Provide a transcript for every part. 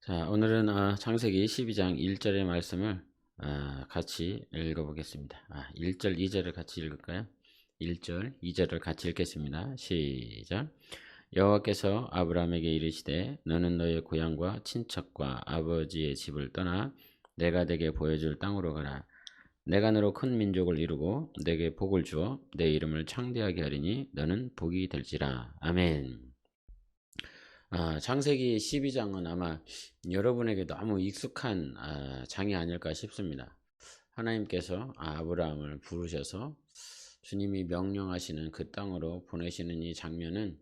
자, 오늘은 창세기 12장 1절의 말씀을 같이 읽어보겠습니다. 1절, 2절을 같이 읽을까요? 1절, 2절을 같이 읽겠습니다. 시작. 여호와께서 아브라함에게 이르시되 너는 너의 고향과 친척과 아버지의 집을 떠나 내가 네게 보여줄 땅으로 가라. 내가 너로 큰 민족을 이루고 네게 복을 주어 내 이름을 창대하게 하리니 너는 복이 될지라. 아멘. 창세기 12장은 아마 여러분에게 너무 익숙한 장이 아닐까 싶습니다. 하나님께서 아브라함을 부르셔서 주님이 명령하시는 그 땅으로 보내시는 이 장면은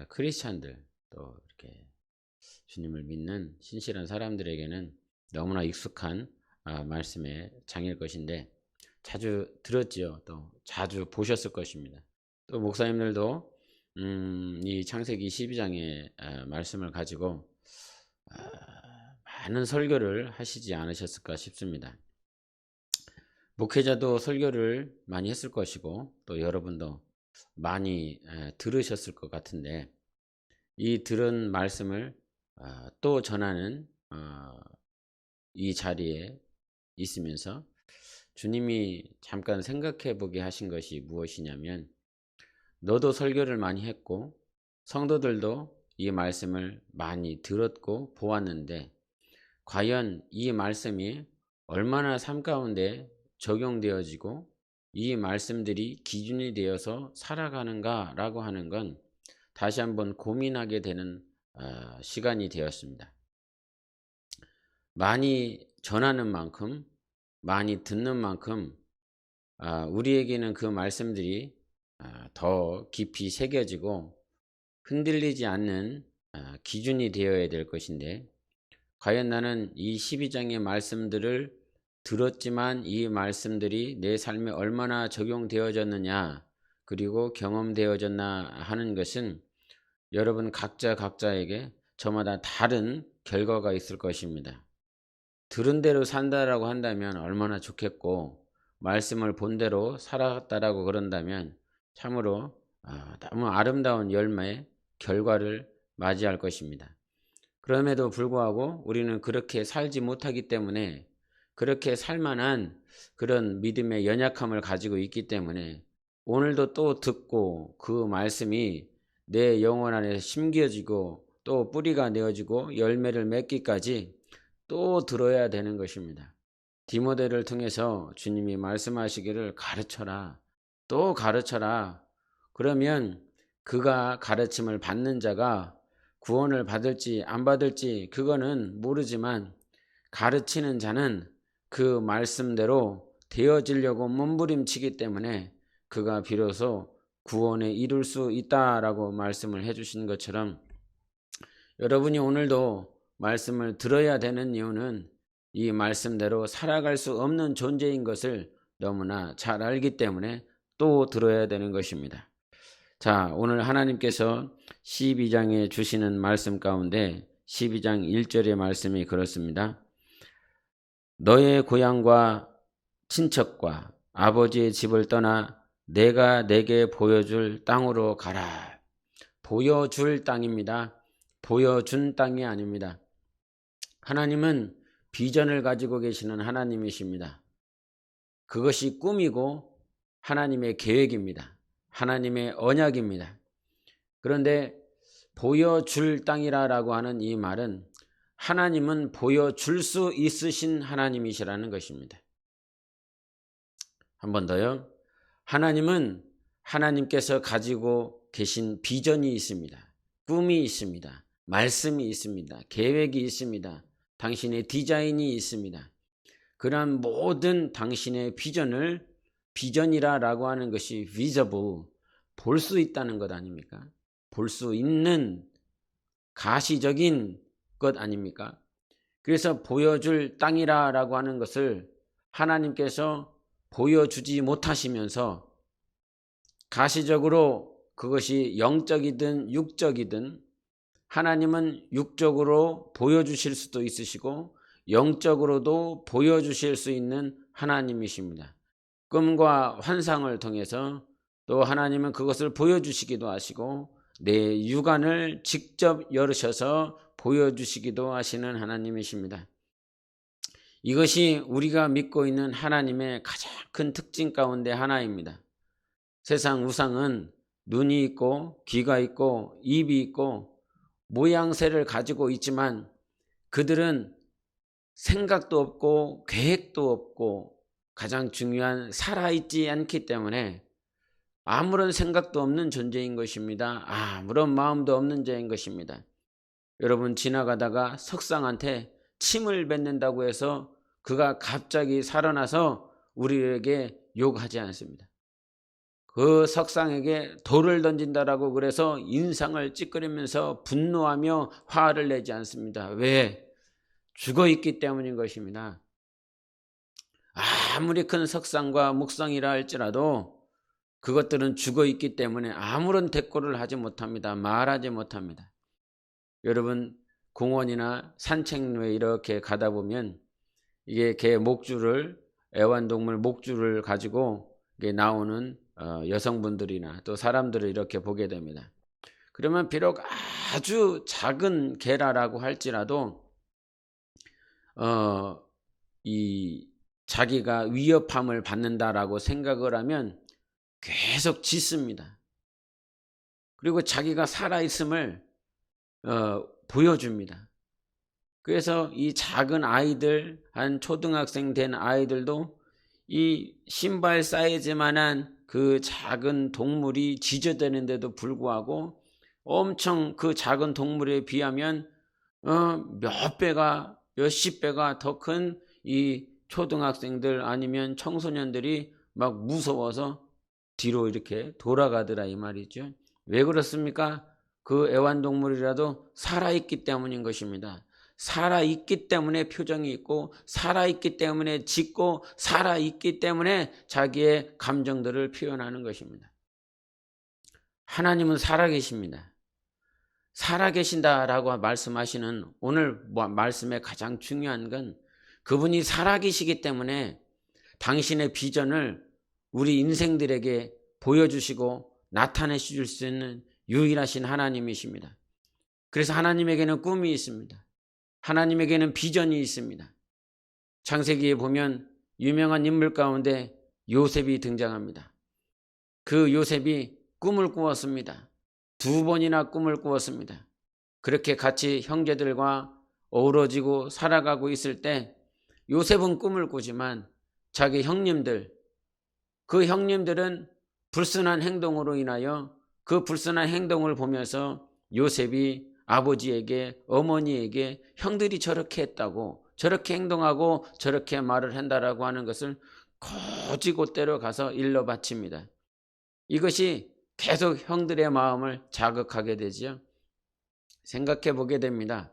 크리스찬들 또 이렇게 주님을 믿는 신실한 사람들에게는 너무나 익숙한 말씀의 장일 것인데 자주 들었지요. 또 자주 보셨을 것입니다. 또 목사님들도 이 창세기 12장의 말씀을 가지고 많은 설교를 하시지 않으셨을까 싶습니다. 목회자도 설교를 많이 했을 것이고 또 여러분도 많이 들으셨을 것 같은데 이 들은 말씀을 또 전하는 이 자리에 있으면서 주님이 잠깐 생각해 보게 하신 것이 무엇이냐면 너도 설교를 많이 했고 성도들도 이 말씀을 많이 들었고 보았는데 과연 이 말씀이 얼마나 삶 가운데 적용되어지고 이 말씀들이 기준이 되어서 살아가는가라고 하는 건 다시 한번 고민하게 되는 시간이 되었습니다. 많이 전하는 만큼 많이 듣는 만큼 우리에게는 그 말씀들이 더 깊이 새겨지고 흔들리지 않는 기준이 되어야 될 것인데 과연 나는 이 12장의 말씀들을 들었지만 이 말씀들이 내 삶에 얼마나 적용되어졌느냐 그리고 경험되어졌나 하는 것은 여러분 각자에게 저마다 다른 결과가 있을 것입니다. 들은 대로 산다라고 한다면 얼마나 좋겠고 말씀을 본 대로 살았다라고 그런다면 참으로 너무 아름다운 열매의 결과를 맞이할 것입니다. 그럼에도 불구하고 우리는 그렇게 살지 못하기 때문에 그렇게 살만한 그런 믿음의 연약함을 가지고 있기 때문에 오늘도 또 듣고 그 말씀이 내 영혼 안에 심겨지고 또 뿌리가 내어지고 열매를 맺기까지 또 들어야 되는 것입니다. 디모데를 통해서 주님이 말씀하시기를 가르쳐라. 또 가르쳐라. 그러면 그가 가르침을 받는 자가 구원을 받을지 안 받을지 그거는 모르지만 가르치는 자는 그 말씀대로 되어지려고 몸부림치기 때문에 그가 비로소 구원에 이룰 수 있다라고 말씀을 해주신 것처럼 여러분이 오늘도 말씀을 들어야 되는 이유는 이 말씀대로 살아갈 수 없는 존재인 것을 너무나 잘 알기 때문에 또 들어야 되는 것입니다. 자, 오늘 하나님께서 12장에 주시는 말씀 가운데 12장 1절의 말씀이 그렇습니다. 너의 고향과 친척과 아버지의 집을 떠나 내가 내게 보여줄 땅으로 가라. 보여줄 땅입니다. 보여준 땅이 아닙니다. 하나님은 비전을 가지고 계시는 하나님이십니다. 그것이 꿈이고 하나님의 계획입니다. 하나님의 언약입니다. 그런데 보여줄 땅이라고 하는 이 말은 하나님은 보여줄 수 있으신 하나님이시라는 것입니다. 한 번 더요. 하나님은 하나님께서 가지고 계신 비전이 있습니다. 꿈이 있습니다. 말씀이 있습니다. 계획이 있습니다. 당신의 디자인이 있습니다. 그러한 모든 당신의 비전이라고 하는 것이 visible, 볼 수 있다는 것 아닙니까? 볼 수 있는 가시적인 것 아닙니까? 그래서 보여줄 땅이라고 하는 것을 하나님께서 보여주지 못하시면서 가시적으로 그것이 영적이든 육적이든 하나님은 육적으로 보여주실 수도 있으시고 영적으로도 보여주실 수 있는 하나님이십니다. 꿈과 환상을 통해서 또 하나님은 그것을 보여주시기도 하시고 내 육안을 직접 열으셔서 보여주시기도 하시는 하나님이십니다. 이것이 우리가 믿고 있는 하나님의 가장 큰 특징 가운데 하나입니다. 세상 우상은 눈이 있고 귀가 있고 입이 있고 모양새를 가지고 있지만 그들은 생각도 없고 계획도 없고 가장 중요한 살아있지 않기 때문에 아무런 생각도 없는 존재인 것입니다. 아무런 마음도 없는 자인 것입니다. 여러분 지나가다가 석상한테 침을 뱉는다고 해서 그가 갑자기 살아나서 우리에게 욕하지 않습니다. 그 석상에게 돌을 던진다라고 그래서 인상을 찌끄리면서 분노하며 화를 내지 않습니다. 왜? 죽어있기 때문인 것입니다. 아무리 큰 석상과 묵상이라 할지라도 그것들은 죽어있기 때문에 아무런 대꾸를 하지 못합니다. 말하지 못합니다. 여러분 공원이나 산책로에 이렇게 가다 보면 이게 개 목줄을 애완동물 목줄을 가지고 나오는 여성분들이나 또 사람들을 이렇게 보게 됩니다. 그러면 비록 아주 작은 개라라고 할지라도 이 자기가 위협함을 받는다라고 생각을 하면 계속 짖습니다. 그리고 자기가 살아있음을 보여줍니다. 그래서 이 작은 아이들, 한 초등학생 된 아이들도 이 신발 사이즈만한 그 작은 동물이 짖어대는데도 불구하고 엄청 그 작은 동물에 비하면 몇 배가 몇십 배가 더 큰 이 초등학생들 아니면 청소년들이 막 무서워서 뒤로 이렇게 돌아가더라 이 말이죠. 왜 그렇습니까? 그 애완동물이라도 살아있기 때문인 것입니다. 살아있기 때문에 표정이 있고 살아있기 때문에 짖고 살아있기 때문에 자기의 감정들을 표현하는 것입니다. 하나님은 살아계십니다. 살아계신다라고 말씀하시는 오늘 말씀의 가장 중요한 건 그분이 살아계시기 때문에 당신의 비전을 우리 인생들에게 보여주시고 나타내 주실 수 있는 유일하신 하나님이십니다. 그래서 하나님에게는 꿈이 있습니다. 하나님에게는 비전이 있습니다. 창세기에 보면 유명한 인물 가운데 요셉이 등장합니다. 그 요셉이 꿈을 꾸었습니다. 2번이나 꿈을 꾸었습니다. 그렇게 같이 형제들과 어우러지고 살아가고 있을 때 요셉은 꿈을 꾸지만 자기 형님들, 그 형님들은 불순한 행동으로 인하여 그 불순한 행동을 보면서 요셉이 아버지에게 어머니에게 형들이 저렇게 했다고 저렇게 행동하고 저렇게 말을 한다라고 하는 것을 거지곳대로 가서 일러 바칩니다. 이것이 계속 형들의 마음을 자극하게 되지요. 생각해 보게 됩니다.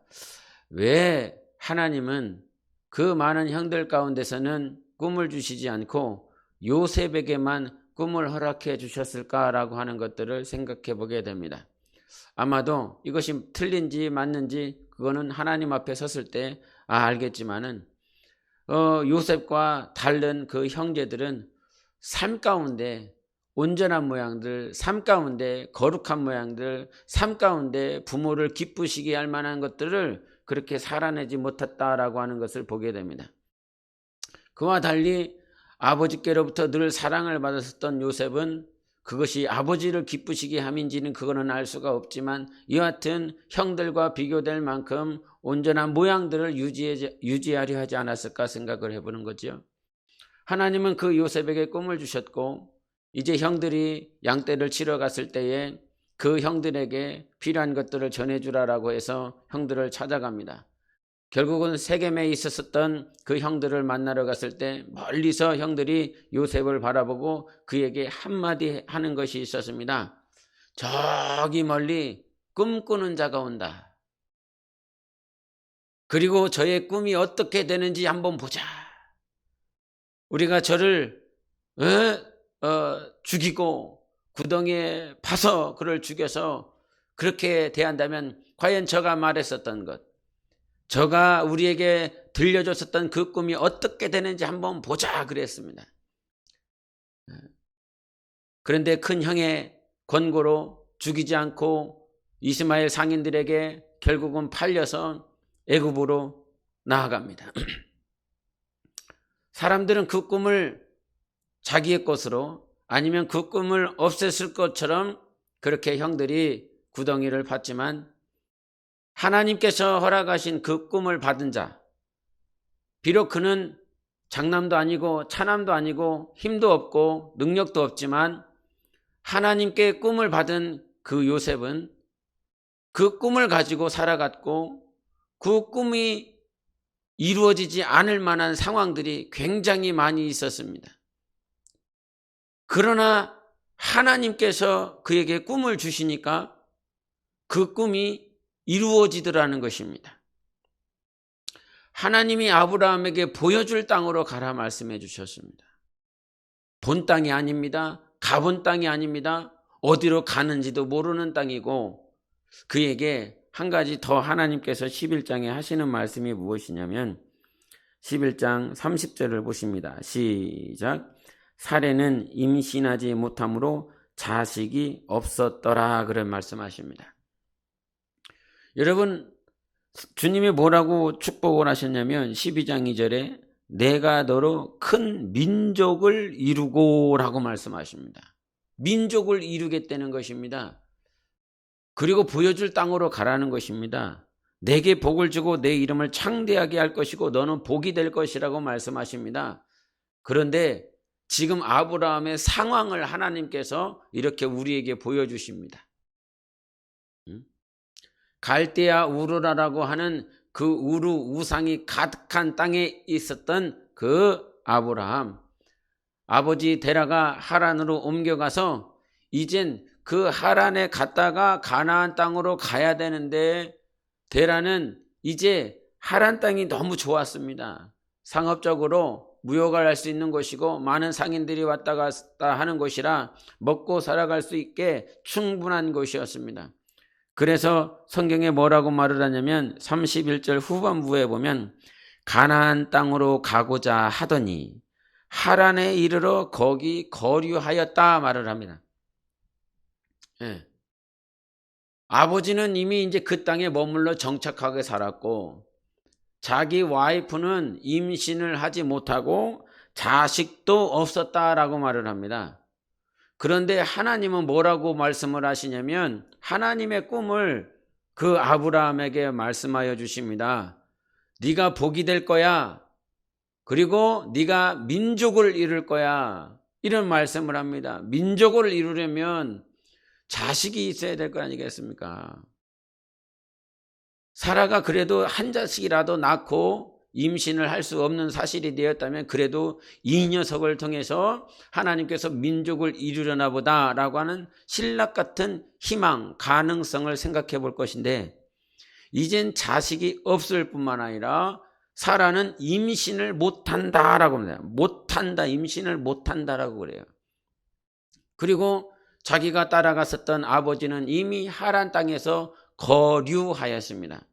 왜 하나님은 그 많은 형들 가운데서는 꿈을 주시지 않고 요셉에게만 꿈을 허락해 주셨을까라고 하는 것들을 생각해 보게 됩니다. 아마도 이것이 틀린지 맞는지 그거는 하나님 앞에 섰을 때 알겠지만은 요셉과 다른 그 형제들은 삶 가운데 온전한 모양들, 삶 가운데 거룩한 모양들, 삶 가운데 부모를 기쁘시게 할 만한 것들을 그렇게 살아내지 못했다라고 하는 것을 보게 됩니다. 그와 달리 아버지께로부터 늘 사랑을 받았었던 요셉은 그것이 아버지를 기쁘시게 함인지는 그거는 알 수가 없지만 여하튼 형들과 비교될 만큼 온전한 모양들을 유지하려 하지 않았을까 생각을 해보는 거죠. 하나님은 그 요셉에게 꿈을 주셨고 이제 형들이 양떼를 치러 갔을 때에 그 형들에게 필요한 것들을 전해주라라고 해서 형들을 찾아갑니다. 결국은 세겜에 있었던 그 형들을 만나러 갔을 때 멀리서 형들이 요셉을 바라보고 그에게 한마디 하는 것이 있었습니다. 저기 멀리 꿈꾸는 자가 온다. 그리고 저의 꿈이 어떻게 되는지 한번 보자. 우리가 저를 죽이고 구덩이에 파서 그를 죽여서 그렇게 대한다면 과연 저가 말했었던 것, 저가 우리에게 들려줬었던 그 꿈이 어떻게 되는지 한번 보자 그랬습니다. 그런데 큰 형의 권고로 죽이지 않고 이스마엘 상인들에게 결국은 팔려서 애굽으로 나아갑니다. 사람들은 그 꿈을 자기의 것으로 아니면 그 꿈을 없앴을 것처럼 그렇게 형들이 구덩이를 팠지만 하나님께서 허락하신 그 꿈을 받은 자, 비록 그는 장남도 아니고 차남도 아니고 힘도 없고 능력도 없지만 하나님께 꿈을 받은 그 요셉은 그 꿈을 가지고 살아갔고 그 꿈이 이루어지지 않을 만한 상황들이 굉장히 많이 있었습니다. 그러나 하나님께서 그에게 꿈을 주시니까 그 꿈이 이루어지더라는 것입니다. 하나님이 아브라함에게 보여줄 땅으로 가라 말씀해 주셨습니다. 본 땅이 아닙니다. 가본 땅이 아닙니다. 어디로 가는지도 모르는 땅이고 그에게 한 가지 더 하나님께서 11장에 하시는 말씀이 무엇이냐면 11장 30절을 보십니다. 시작. 사례는 임신하지 못함으로 자식이 없었더라 그런 말씀하십니다. 여러분 주님이 뭐라고 축복을 하셨냐면 12장 2절에 내가 너로 큰 민족을 이루고 라고 말씀하십니다. 민족을 이루겠다는 것입니다. 그리고 보여줄 땅으로 가라는 것입니다. 내게 복을 주고 내 이름을 창대하게 할 것이고 너는 복이 될 것이라고 말씀하십니다. 그런데 지금 아브라함의 상황을 하나님께서 이렇게 우리에게 보여주십니다. 갈대아 우르라라고 하는 그 우르 우상이 가득한 땅에 있었던 그 아브라함, 아버지 데라가 하란으로 옮겨가서 이젠 그 하란에 갔다가 가나안 땅으로 가야 되는데 데라는 이제 하란 땅이 너무 좋았습니다. 상업적으로 무역을 할 수 있는 곳이고 많은 상인들이 왔다 갔다 하는 곳이라 먹고 살아갈 수 있게 충분한 곳이었습니다. 그래서 성경에 뭐라고 말을 하냐면 31절 후반부에 보면 가나안 땅으로 가고자 하더니 하란에 이르러 거기 거류하였다 말을 합니다. 예. 아버지는 이미 이제 그 땅에 머물러 정착하게 살았고 자기 와이프는 임신을 하지 못하고 자식도 없었다라고 말을 합니다. 그런데 하나님은 뭐라고 말씀을 하시냐면 하나님의 꿈을 그 아브라함에게 말씀하여 주십니다. 네가 복이 될 거야. 그리고 네가 민족을 이룰 거야. 이런 말씀을 합니다. 민족을 이루려면 자식이 있어야 될 거 아니겠습니까? 사라가 그래도 한 자식이라도 낳고 임신을 할 수 없는 사실이 되었다면 그래도 이 녀석을 통해서 하나님께서 민족을 이루려나 보다라고 하는 신락 같은 희망, 가능성을 생각해 볼 것인데 이젠 자식이 없을 뿐만 아니라 사라는 임신을 못한다라고 합니다. 못한다, 임신을 못한다라고 그래요. 그리고 자기가 따라갔었던 아버지는 이미 하란 땅에서 거류하였습니다.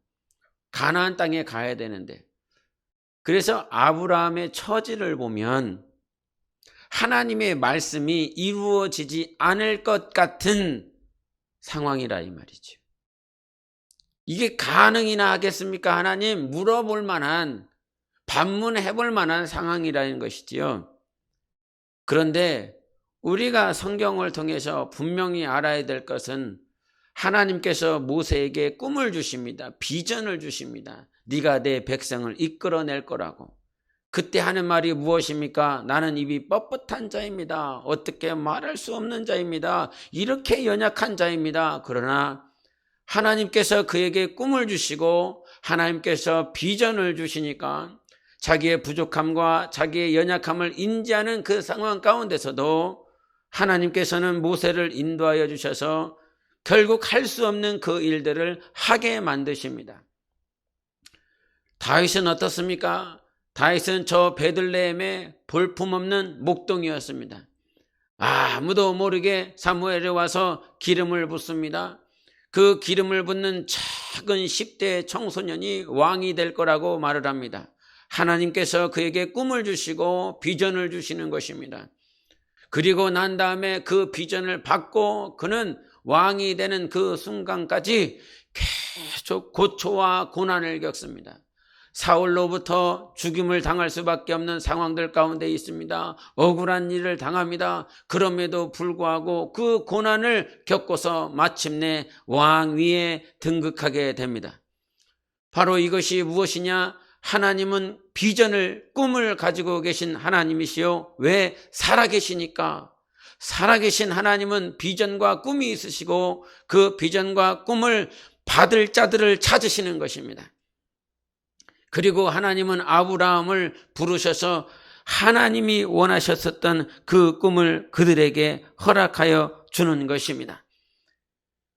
가나안 땅에 가야 되는데 그래서 아브라함의 처지를 보면 하나님의 말씀이 이루어지지 않을 것 같은 상황이라 이 말이죠. 이게 가능이나 하겠습니까? 하나님 물어볼 만한 반문해 볼 만한 상황이라는 것이지요. 그런데 우리가 성경을 통해서 분명히 알아야 될 것은 하나님께서 모세에게 꿈을 주십니다. 비전을 주십니다. 네가 내 백성을 이끌어낼 거라고. 그때 하는 말이 무엇입니까? 나는 입이 뻣뻣한 자입니다. 어떻게 말할 수 없는 자입니다. 이렇게 연약한 자입니다. 그러나 하나님께서 그에게 꿈을 주시고 하나님께서 비전을 주시니까 자기의 부족함과 자기의 연약함을 인지하는 그 상황 가운데서도 하나님께서는 모세를 인도하여 주셔서 결국 할 수 없는 그 일들을 하게 만드십니다. 다윗은 어떻습니까? 다윗은 저 베들레헴의 볼품없는 목동이었습니다. 아무도 모르게 사무엘에 와서 기름을 붓습니다. 그 기름을 붓는 작은 10대 청소년이 왕이 될 거라고 말을 합니다. 하나님께서 그에게 꿈을 주시고 비전을 주시는 것입니다. 그리고 난 다음에 그 비전을 받고 그는 왕이 되는 그 순간까지 계속 고초와 고난을 겪습니다. 사울로부터 죽임을 당할 수밖에 없는 상황들 가운데 있습니다. 억울한 일을 당합니다. 그럼에도 불구하고 그 고난을 겪고서 마침내 왕 위에 등극하게 됩니다. 바로 이것이 무엇이냐? 하나님은 비전을, 꿈을 가지고 계신 하나님이시요. 왜? 살아계시니까. 살아계신 하나님은 비전과 꿈이 있으시고 그 비전과 꿈을 받을 자들을 찾으시는 것입니다. 그리고 하나님은 아브라함을 부르셔서 하나님이 원하셨었던 그 꿈을 그들에게 허락하여 주는 것입니다.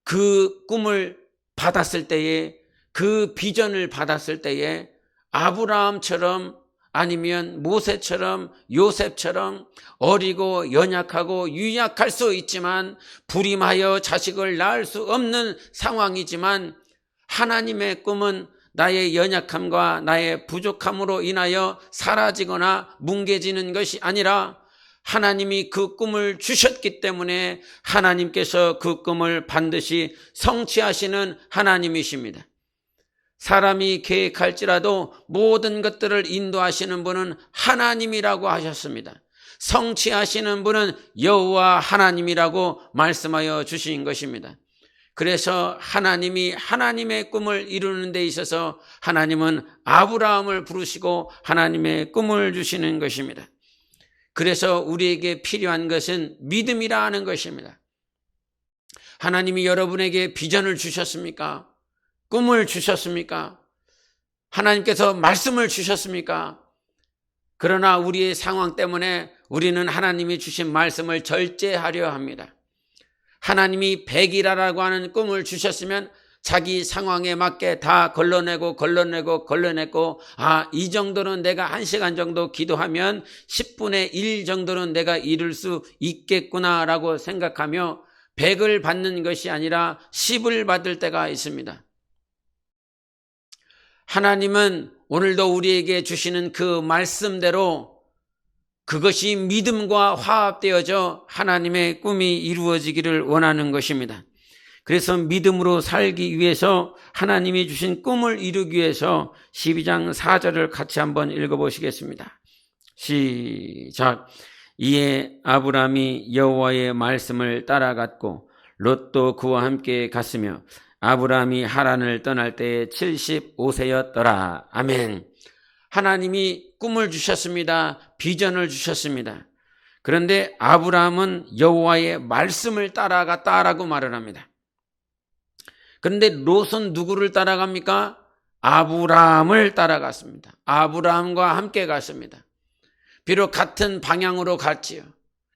그 꿈을 받았을 때에, 그 비전을 받았을 때에 아브라함처럼 아니면 모세처럼 요셉처럼 어리고 연약하고 유약할 수 있지만 불임하여 자식을 낳을 수 없는 상황이지만 하나님의 꿈은 나의 연약함과 나의 부족함으로 인하여 사라지거나 뭉개지는 것이 아니라 하나님이 그 꿈을 주셨기 때문에 하나님께서 그 꿈을 반드시 성취하시는 하나님이십니다. 사람이 계획할지라도 모든 것들을 인도하시는 분은 하나님이라고 하셨습니다. 성취하시는 분은 여호와 하나님이라고 말씀하여 주신 것입니다. 그래서 하나님이 하나님의 꿈을 이루는 데 있어서 하나님은 아브라함을 부르시고 하나님의 꿈을 주시는 것입니다. 그래서 우리에게 필요한 것은 믿음이라 하는 것입니다. 하나님이 여러분에게 비전을 주셨습니까? 꿈을 주셨습니까? 하나님께서 말씀을 주셨습니까? 그러나 우리의 상황 때문에 우리는 하나님이 주신 말씀을 절제하려 합니다. 하나님이 100일하라고 하는 꿈을 주셨으면 자기 상황에 맞게 다 걸러내고 이 정도는 내가 1시간 정도 기도하면 10분의 1 정도는 내가 이룰 수 있겠구나라고 생각하며 100을 받는 것이 아니라 10을 받을 때가 있습니다. 하나님은 오늘도 우리에게 주시는 그 말씀대로 그것이 믿음과 화합되어져 하나님의 꿈이 이루어지기를 원하는 것입니다. 그래서 믿음으로 살기 위해서 하나님이 주신 꿈을 이루기 위해서 12장 4절을 같이 한번 읽어보시겠습니다. 시작. 이에 아브라함이 여호와의 말씀을 따라갔고 롯도 그와 함께 갔으며 아브라함이 하란을 떠날 때에 75세였더라. 아멘. 하나님이 꿈을 주셨습니다. 비전을 주셨습니다. 그런데 아브라함은 여호와의 말씀을 따라갔다라고 말을 합니다. 그런데 롯은 누구를 따라갑니까? 아브라함을 따라갔습니다. 아브라함과 함께 갔습니다. 비록 같은 방향으로 갔지요.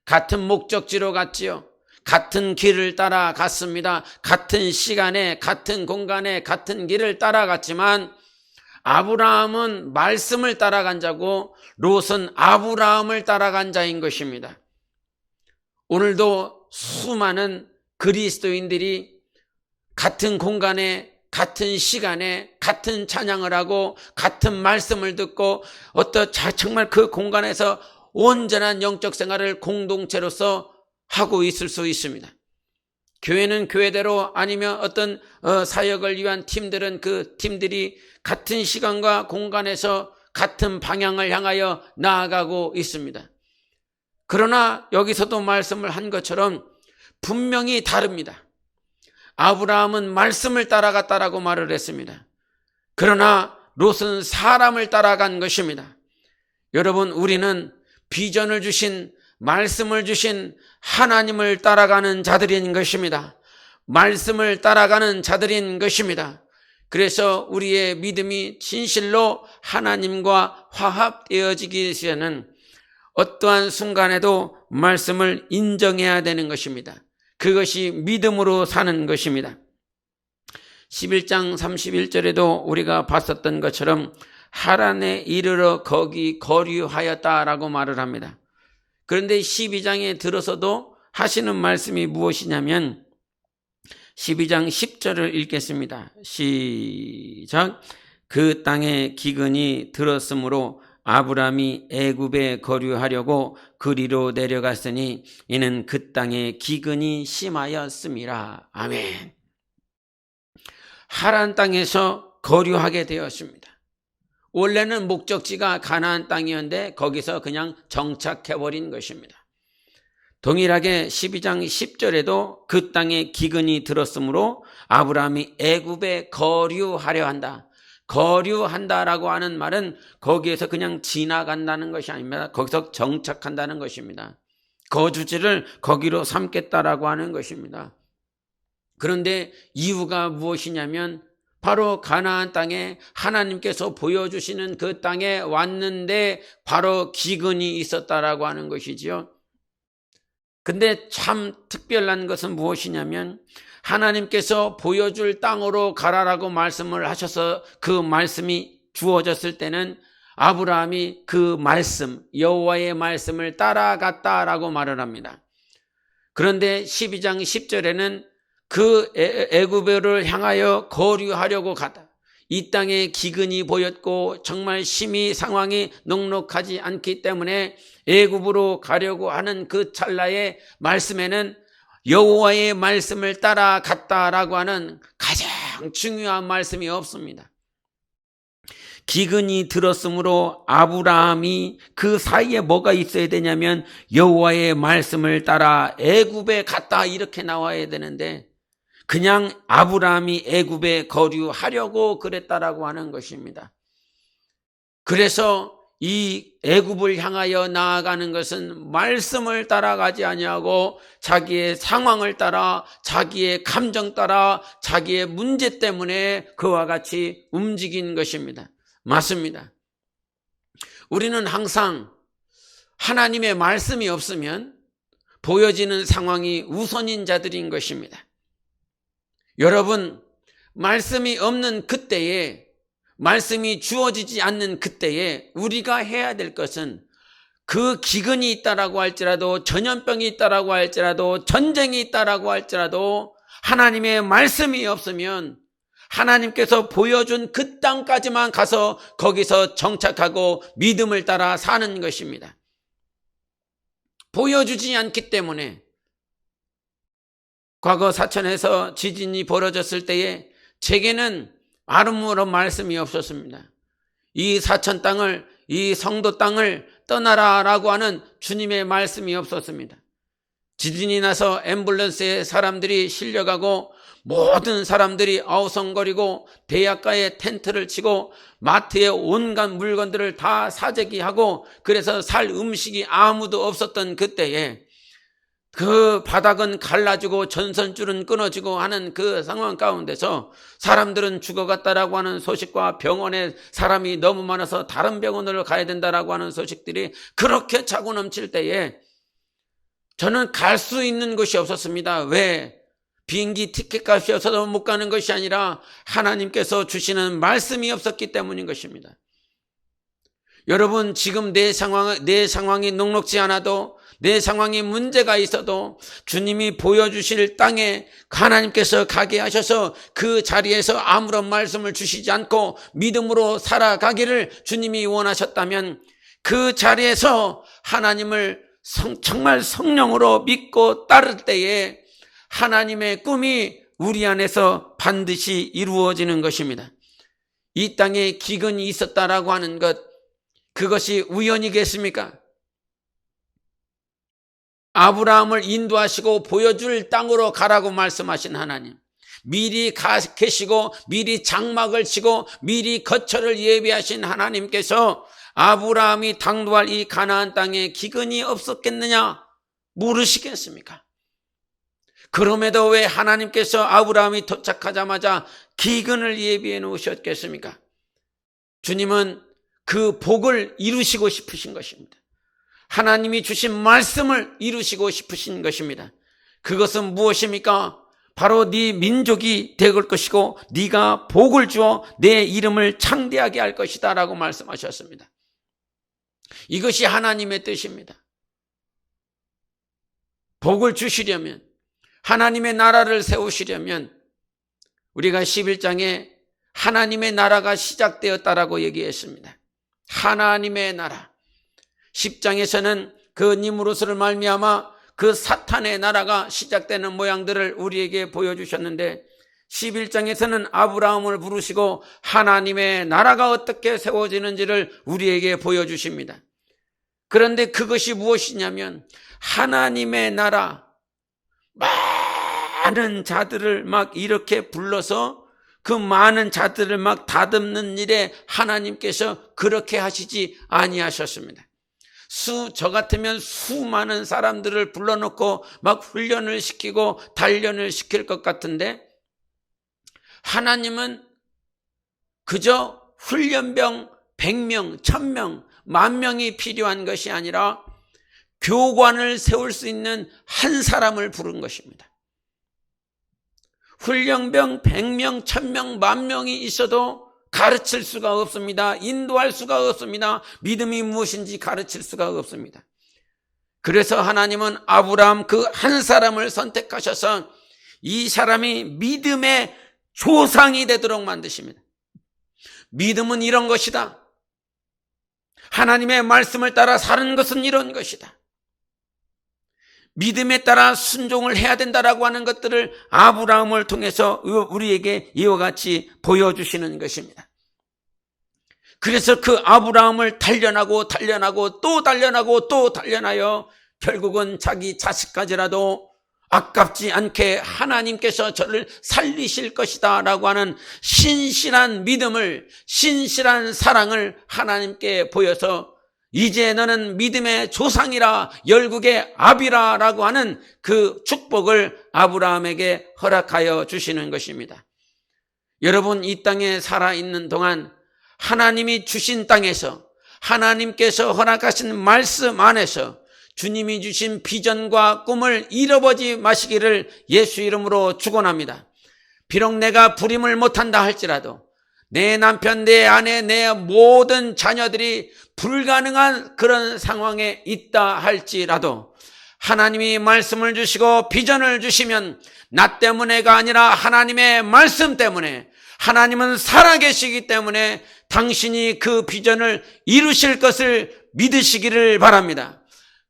같은 목적지로 갔지요. 같은 길을 따라갔습니다. 같은 시간에, 같은 공간에, 같은 길을 따라갔지만 아브라함은 말씀을 따라간 자고 롯은 아브라함을 따라간 자인 것입니다. 오늘도 수많은 그리스도인들이 같은 공간에, 같은 시간에, 같은 찬양을 하고 같은 말씀을 듣고 정말 그 공간에서 온전한 영적 생활을 공동체로서 하고 있을 수 있습니다. 교회는 교회대로 아니면 어떤 사역을 위한 팀들은 그 팀들이 같은 시간과 공간에서 같은 방향을 향하여 나아가고 있습니다. 그러나 여기서도 말씀을 한 것처럼 분명히 다릅니다. 아브라함은 말씀을 따라갔다라고 말을 했습니다. 그러나 롯은 사람을 따라간 것입니다. 여러분, 우리는 비전을 주신, 말씀을 주신 하나님을 따라가는 자들인 것입니다. 말씀을 따라가는 자들인 것입니다. 그래서 우리의 믿음이 진실로 하나님과 화합되어지기 위해서는 어떠한 순간에도 말씀을 인정해야 되는 것입니다. 그것이 믿음으로 사는 것입니다. 11장 31절에도 우리가 봤었던 것처럼 하란에 이르러 거기 거류하였다라고 말을 합니다. 그런데 12장에 들어서도 하시는 말씀이 무엇이냐면 12장 10절을 읽겠습니다. 시작. 그 땅에 기근이 들었으므로 아브라함이 애굽에 거류하려고 그리로 내려갔으니 이는 그 땅에 기근이 심하였음이라. 아멘. 하란 땅에서 거류하게 되었습니다. 원래는 목적지가 가나안 땅이었는데 거기서 그냥 정착해버린 것입니다. 동일하게 12장 10절에도 그 땅에 기근이 들었으므로 아브라함이 애굽에 거류하려 한다. 거류한다라고 하는 말은 거기에서 그냥 지나간다는 것이 아닙니다. 거기서 정착한다는 것입니다. 거주지를 거기로 삼겠다라고 하는 것입니다. 그런데 이유가 무엇이냐면 바로 가나안 땅에 하나님께서 보여주시는 그 땅에 왔는데 바로 기근이 있었다라고 하는 것이지요. 근데 참 특별한 것은 무엇이냐면 하나님께서 보여줄 땅으로 가라라고 말씀을 하셔서 그 말씀이 주어졌을 때는 아브라함이 그 말씀, 여호와의 말씀을 따라갔다라고 말을 합니다. 그런데 12장 10절에는 그 애굽을 향하여 거류하려고 가다. 이 땅에 기근이 보였고 정말 심히 상황이 녹록하지 않기 때문에 애굽으로 가려고 하는 그 찰나의 말씀에는 여호와의 말씀을 따라갔다라고 하는 가장 중요한 말씀이 없습니다. 기근이 들었으므로 아브라함이 그 사이에 뭐가 있어야 되냐면 여호와의 말씀을 따라 애굽에 갔다 이렇게 나와야 되는데 그냥 아브라함이 애굽에 거류하려고 그랬다라고 하는 것입니다. 그래서 이 애굽을 향하여 나아가는 것은 말씀을 따라가지 아니하고 자기의 상황을 따라 자기의 감정 따라 자기의 문제 때문에 그와 같이 움직인 것입니다. 맞습니다. 우리는 항상 하나님의 말씀이 없으면 보여지는 상황이 우선인 자들인 것입니다. 여러분, 말씀이 없는 그때에, 말씀이 주어지지 않는 그때에 우리가 해야 될 것은 그 기근이 있다라고 할지라도 전염병이 있다라고 할지라도 전쟁이 있다라고 할지라도 하나님의 말씀이 없으면 하나님께서 보여준 그 땅까지만 가서 거기서 정착하고 믿음을 따라 사는 것입니다. 보여주지 않기 때문에 과거 사천에서 지진이 벌어졌을 때에 제게는 아무런 말씀이 없었습니다. 이 사천 땅을, 이 성도 땅을 떠나라라고 하는 주님의 말씀이 없었습니다. 지진이 나서 앰뷸런스에 사람들이 실려가고 모든 사람들이 아우성거리고 대학가에 텐트를 치고 마트에 온갖 물건들을 다 사재기하고 그래서 살 음식이 아무도 없었던 그때에 그 바닥은 갈라지고 전선줄은 끊어지고 하는 그 상황 가운데서 사람들은 죽어갔다라고 하는 소식과 병원에 사람이 너무 많아서 다른 병원으로 가야 된다라고 하는 소식들이 그렇게 차고 넘칠 때에 저는 갈 수 있는 곳이 없었습니다. 왜? 비행기 티켓 값이 없어서 못 가는 것이 아니라 하나님께서 주시는 말씀이 없었기 때문인 것입니다. 여러분, 지금 내 상황이 녹록지 않아도 내 상황에 문제가 있어도 주님이 보여주실 땅에 하나님께서 가게 하셔서 그 자리에서 아무런 말씀을 주시지 않고 믿음으로 살아가기를 주님이 원하셨다면 그 자리에서 하나님을 정말 성령으로 믿고 따를 때에 하나님의 꿈이 우리 안에서 반드시 이루어지는 것입니다. 이 땅에 기근이 있었다라고 하는 것, 그것이 우연이겠습니까? 아브라함을 인도하시고 보여줄 땅으로 가라고 말씀하신 하나님, 미리 계시고 미리 장막을 치고 미리 거처를 예비하신 하나님께서 아브라함이 당도할 이 가나안 땅에 기근이 없었겠느냐 물으시겠습니까? 그럼에도 왜 하나님께서 아브라함이 도착하자마자 기근을 예비해 놓으셨겠습니까? 주님은 그 복을 이루시고 싶으신 것입니다. 하나님이 주신 말씀을 이루시고 싶으신 것입니다. 그것은 무엇입니까? 바로 네 민족이 될 것이고 네가 복을 주어 내 이름을 창대하게 할 것이다 라고 말씀하셨습니다. 이것이 하나님의 뜻입니다. 복을 주시려면, 하나님의 나라를 세우시려면 우리가 11장에 하나님의 나라가 시작되었다라고 얘기했습니다. 하나님의 나라. 10장에서는 그 니무롯을 말미암아 그 사탄의 나라가 시작되는 모양들을 우리에게 보여주셨는데 11장에서는 아브라함을 부르시고 하나님의 나라가 어떻게 세워지는지를 우리에게 보여주십니다. 그런데 그것이 무엇이냐면 하나님의 나라, 많은 자들을 막 이렇게 불러서 그 많은 자들을 막 다듬는 일에 하나님께서 그렇게 하시지 아니하셨습니다. 저 같으면 수많은 사람들을 불러놓고 막 훈련을 시키고 단련을 시킬 것 같은데, 하나님은 그저 훈련병 100명, 1000명, 10,000명이 필요한 것이 아니라 교관을 세울 수 있는 한 사람을 부른 것입니다. 훈련병 100명, 1000명, 10,000명이 있어도 가르칠 수가 없습니다. 인도할 수가 없습니다. 믿음이 무엇인지 가르칠 수가 없습니다. 그래서 하나님은 아브라함 그 한 사람을 선택하셔서 이 사람이 믿음의 조상이 되도록 만드십니다. 믿음은 이런 것이다. 하나님의 말씀을 따라 사는 것은 이런 것이다. 믿음에 따라 순종을 해야 된다라고 하는 것들을 아브라함을 통해서 우리에게 이와 같이 보여주시는 것입니다. 그래서 그 아브라함을 단련하고 또 단련하고 또 단련하여 결국은 자기 자식까지라도 아깝지 않게 하나님께서 저를 살리실 것이다 라고 하는 신실한 믿음을, 신실한 사랑을 하나님께 보여서 이제 너는 믿음의 조상이라, 열국의 아비라 라고 하는 그 축복을 아브라함에게 허락하여 주시는 것입니다. 여러분, 이 땅에 살아있는 동안 하나님이 주신 땅에서, 하나님께서 허락하신 말씀 안에서 주님이 주신 비전과 꿈을 잃어버리지 마시기를 예수 이름으로 축원합니다. 비록 내가 불임을 못한다 할지라도, 내 남편, 내 아내, 내 모든 자녀들이 불가능한 그런 상황에 있다 할지라도 하나님이 말씀을 주시고 비전을 주시면 나 때문에가 아니라 하나님의 말씀 때문에, 하나님은 살아계시기 때문에 당신이 그 비전을 이루실 것을 믿으시기를 바랍니다.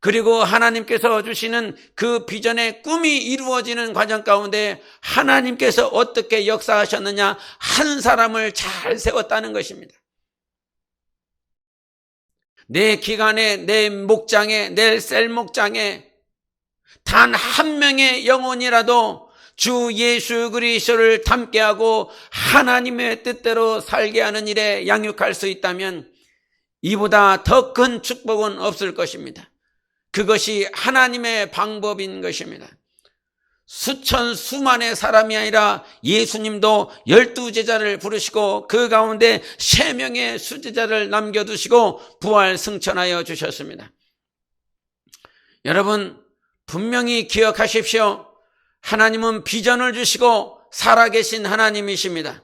그리고 하나님께서 주시는 그 비전의 꿈이 이루어지는 과정 가운데 하나님께서 어떻게 역사하셨느냐, 한 사람을 잘 세웠다는 것입니다. 내 기간에, 내 목장에, 내 셀 목장에 단 한 명의 영혼이라도 주 예수 그리스도를 닮게하고 하나님의 뜻대로 살게 하는 일에 양육할 수 있다면 이보다 더 큰 축복은 없을 것입니다. 그것이 하나님의 방법인 것입니다. 수만의 사람이 아니라 예수님도 12제자를 부르시고 그 가운데 3명의 수제자를 남겨두시고 부활 승천하여 주셨습니다. 여러분, 분명히 기억하십시오. 하나님은 비전을 주시고 살아계신 하나님이십니다.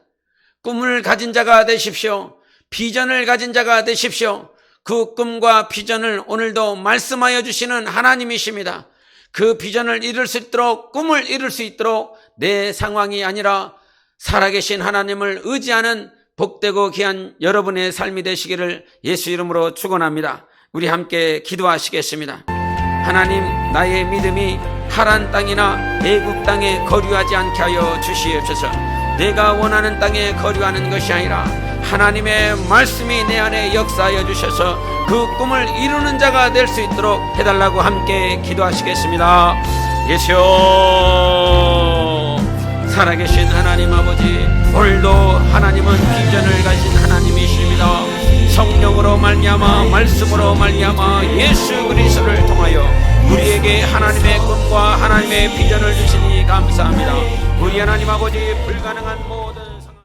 꿈을 가진 자가 되십시오. 비전을 가진 자가 되십시오. 그 꿈과 비전을 오늘도 말씀하여 주시는 하나님이십니다. 그 비전을 이룰 수 있도록, 꿈을 이룰 수 있도록 내 상황이 아니라 살아계신 하나님을 의지하는 복되고 귀한 여러분의 삶이 되시기를 예수 이름으로 축원합니다. 우리 함께 기도하시겠습니다. 하나님, 나의 믿음이 하란 땅이나 애굽 땅에 거류하지 않게 하여 주시옵소서. 내가 원하는 땅에 거류하는 것이 아니라 하나님의 말씀이 내 안에 역사하여 주셔서 그 꿈을 이루는 자가 될 수 있도록 해달라고 함께 기도하시겠습니다. 예수여, 살아계신 하나님 아버지, 오늘도 하나님은 비전을 가진 하나님이십니다. 성령으로 말미암아, 말씀으로 말미암아 예수 그리스도를 통하여 우리에게 하나님의 꿈과 하나님의 비전을 주시니 감사합니다. 우리 하나님 아버지, 불가능한 모든